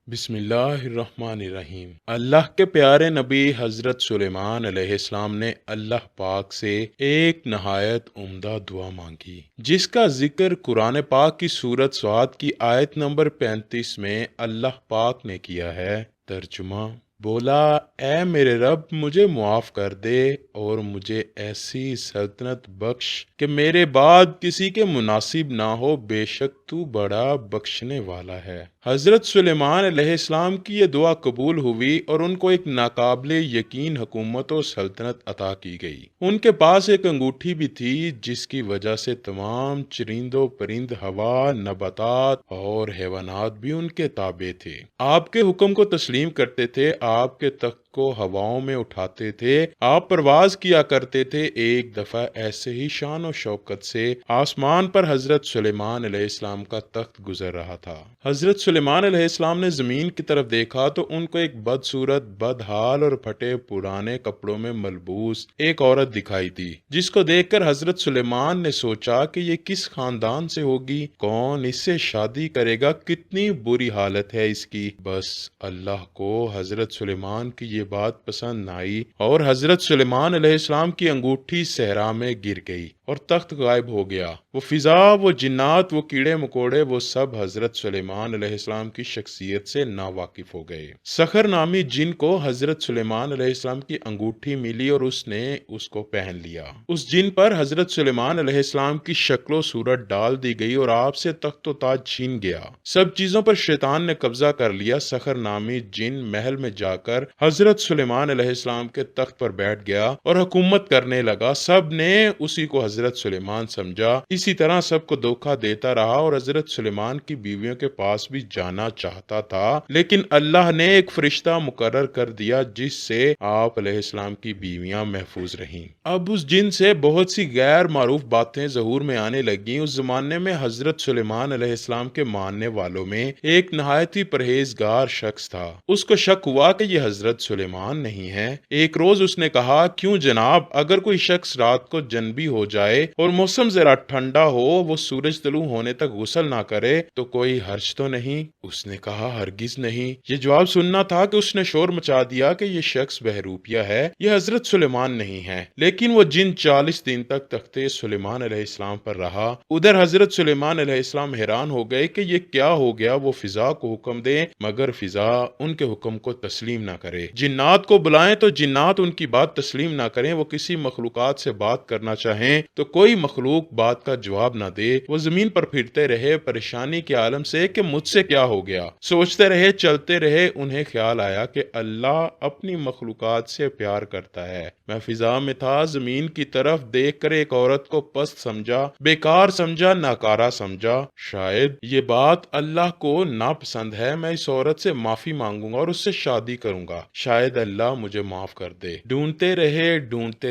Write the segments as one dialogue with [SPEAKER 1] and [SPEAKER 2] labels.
[SPEAKER 1] بسم اللہ الرحمن الرحیم۔ اللہ کے پیارے نبی حضرت سلیمان علیہ السلام نے اللہ پاک سے ایک نہایت عمدہ دعا مانگی، جس کا ذکر قرآن پاک کی سورت سعد کی آیت نمبر 35 میں اللہ پاک نے کیا ہے۔ ترجمہ: بولا، اے میرے رب، مجھے معاف کر دے اور مجھے ایسی سلطنت بخش کہ میرے بعد کسی کے مناسب نہ ہو، بے شک تو بڑا بخشنے والا ہے۔ حضرت سلیمان علیہ السلام کی یہ دعا قبول ہوئی اور ان کو ایک ناقابل یقین حکومت و سلطنت عطا کی گئی۔ ان کے پاس ایک انگوٹھی بھی تھی جس کی وجہ سے تمام چرند و پرند، ہوا، نباتات اور حیوانات بھی ان کے تابع تھے۔ آپ کے حکم کو تسلیم کرتے تھے، آپ کے تخت کو ہواؤں میں اٹھاتے تھے، آپ پرواز کیا کرتے تھے۔ ایک دفعہ ایسے ہی شان و شوکت سے آسمان پر حضرت سلیمان علیہ السلام کا تخت گزر رہا تھا۔ حضرت سلیمان علیہ السلام نے زمین کی طرف دیکھا تو ان کو ایک بدصورت، بدحال اور پھٹے پرانے کپڑوں میں ملبوس ایک عورت دکھائی دی، جس کو دیکھ کر حضرت سلیمان نے سوچا کہ یہ کس خاندان سے ہوگی، کون اس سے شادی کرے گا، کتنی بری حالت ہے اس کی۔ بس اللہ کو حضرت سلیمان کی یہ بات پسند نہ آئی اور حضرت سلیمان علیہ السلام کی انگوٹھی صحرا میں گر گئی اور تخت غائب ہو گیا۔ وہ فضا، وہ جنات، وہ کیڑے مکوڑے، وہ سب حضرت سلیمان علیہ السلام کی شخصیت سے ناواقف ہو گئے۔ سخر نامی جن کو حضرت سلیمان علیہ السلام کی انگوٹھی ملی اور اس نے اس کو پہن لیا۔ اس جن پر حضرت سلیمان علیہ السلام کی شکل و صورت ڈال دی گئی اور آپ سے تخت و تاج چھین گیا۔ سب چیزوں پر شیطان نے قبضہ کر لیا۔ سخر نامی جن محل میں جا کر حضرت سلیمان علیہ السلام کے تخت پر بیٹھ گیا اور حکومت کرنے لگا۔ سب نے اسی کو حضرت سلیمان سمجھا، اسی طرح سب کو دھوکہ دیتا رہا اور حضرت سلیمان کی بیویوں کے پاس بھی جانا چاہتا تھا، لیکن اللہ نے ایک فرشتہ مقرر کر دیا جس سے آپ علیہ السلام کی بیویاں محفوظ رہیں۔ اب اس جن سے بہت سی غیر معروف باتیں ظہور میں آنے لگیں۔ اس زمانے میں حضرت سلیمان علیہ السلام کے ماننے والوں میں ایک نہایت ہی پرہیزگار شخص تھا۔ اس کو شک ہوا کہ یہ حضرت سلیمان نہیں ہے۔ ایک روز اس نے کہا، کیوں جناب، اگر کوئی شخص رات کو جنبی ہو جائے اور موسم ذرا ٹھنڈا ہو، وہ سورج طلوع ہونے تک غسل نہ کرے تو کوئی حرج تو نہیں؟ اس نے کہا، ہرگز نہیں۔ یہ جواب سننا تھا کہ اس نے شور مچا دیا کہ یہ شخص بہروپیہ ہے، یہ حضرت سلیمان نہیں ہے۔ لیکن وہ جن 40 دن تک تخت سلیمان علیہ السلام پر رہا۔ ادھر حضرت سلیمان علیہ السلام حیران ہو گئے کہ یہ کیا ہو گیا۔ وہ فضا کو حکم دے مگر فضا ان کے حکم کو تسلیم نہ کرے، جنات کو بلائیں تو جنات ان کی بات تسلیم نہ کریں، وہ کسی مخلوقات سے بات کرنا چاہیں تو کوئی مخلوق بات کا جواب نہ دے۔ وہ زمین پر پھرتے رہے پریشانی کے عالم سے کہ مجھ سے کیا ہو گیا، سوچتے رہے، چلتے رہے۔ انہیں خیال آیا کہ اللہ اپنی مخلوقات سے پیار کرتا ہے۔ میں فضا میں تھا، زمین کی طرف دیکھ کر ایک عورت کو پست سمجھا، بیکار سمجھا، ناکارہ سمجھا۔ شاید یہ بات اللہ کو ناپسند ہے، میں اس عورت سے معافی مانگوں گا اور اس سے شادی کروں گا، شاید اللہ مجھے معاف کر دے۔ ڈھونڈتے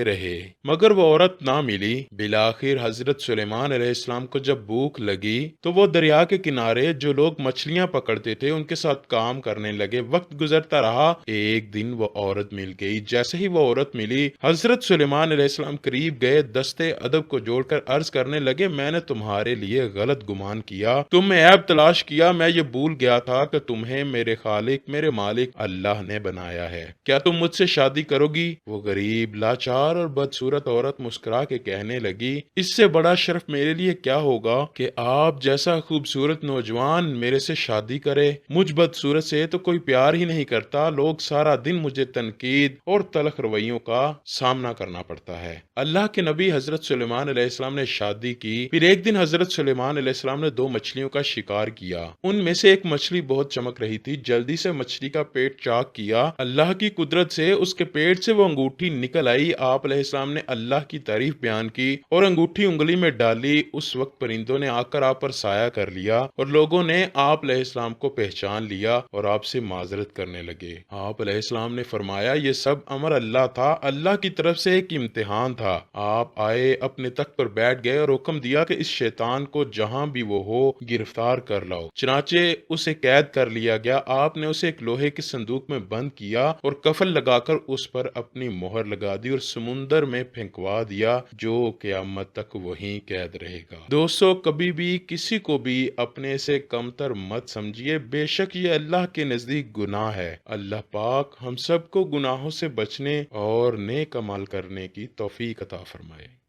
[SPEAKER 1] رہے مگر وہ عورت نہ ملی۔ بالآخر حضرت سلیمان علیہ السلام کو جب بھوک لگی تو وہ دریا کے کنارے جو لوگ مچھلیاں پکڑتے تھے ان کے ساتھ کام کرنے لگے۔ وقت گزرتا رہا، ایک دن وہ عورت مل گئی۔ جیسے ہی وہ عورت ملی، حضرت سلیمان علیہ السلام قریب گئے، دستے ادب کو جوڑ کر عرض کرنے لگے، میں نے تمہارے لیے غلط گمان کیا، تم میں عیب تلاش کیا، میں یہ بھول گیا تھا کہ تمہیں میرے خالق، میرے مالک اللہ نے بنایا ہے۔ کیا تم مجھ سے شادی کرو گی؟ وہ غریب، لاچار اور بدصورت عورت مسکرا کے کہنے لگی، اس سے بڑا شرف میرے لیے کیا ہوگا کہ آپ جیسا خوبصورت نوجوان میرے سے شادی کرے۔ مجھ بدصورت سے تو کوئی پیار ہی نہیں کرتا، لوگ سارا دن مجھے تنقید اور تلخ رویوں کا سامنا کرنا پڑتا ہے۔ اللہ کے نبی حضرت سلیمان علیہ السلام نے شادی کی۔ پھر ایک دن حضرت سلیمان علیہ السلام نے 2 مچھلیوں کا شکار کیا۔ ان میں سے ایک مچھلی بہت چمک رہی تھی، جلدی سے مچھلی کا پیٹ چاک کیا۔ اللہ کی قدرت سے اس کے پیٹ سے وہ انگوٹھی نکل آئی۔ آپ علیہ السلام نے اللہ کی تعریف بیان کی اور انگوٹھی انگلی میں ڈالی۔ اس وقت پرندوں نے آ کر آپ پر سایہ کر لیا اور لوگوں نے آپ علیہ السلام کو پہچان لیا اور آپ سے معذرت کرنے لگے۔ آپ علیہ السلام نے فرمایا، یہ سب امر اللہ تھا، اللہ کی طرف سے ایک امتحان تھا۔ آپ آئے، اپنے تخت پر بیٹھ گئے اور حکم دیا کہ اس شیطان کو جہاں بھی وہ ہو گرفتار کر لاؤ۔ چنانچہ اسے قید کر لیا گیا۔ آپ نے اسے ایک لوہے کے صندوق میں بند کیا اور کفن لگا کر اس پر اپنی مہر لگا دی اور سمندر میں پھینکوا دیا، جو قیامت تک وہیں قید رہے گا۔ دوستو، کبھی بھی کسی کو بھی اپنے سے کمتر مت سمجھیے، بے شک یہ اللہ کے نزدیک گناہ ہے۔ اللہ پاک ہم سب کو گناہوں سے بچنے اور نیک عمل کرنے کی توفیق عطا فرمائے۔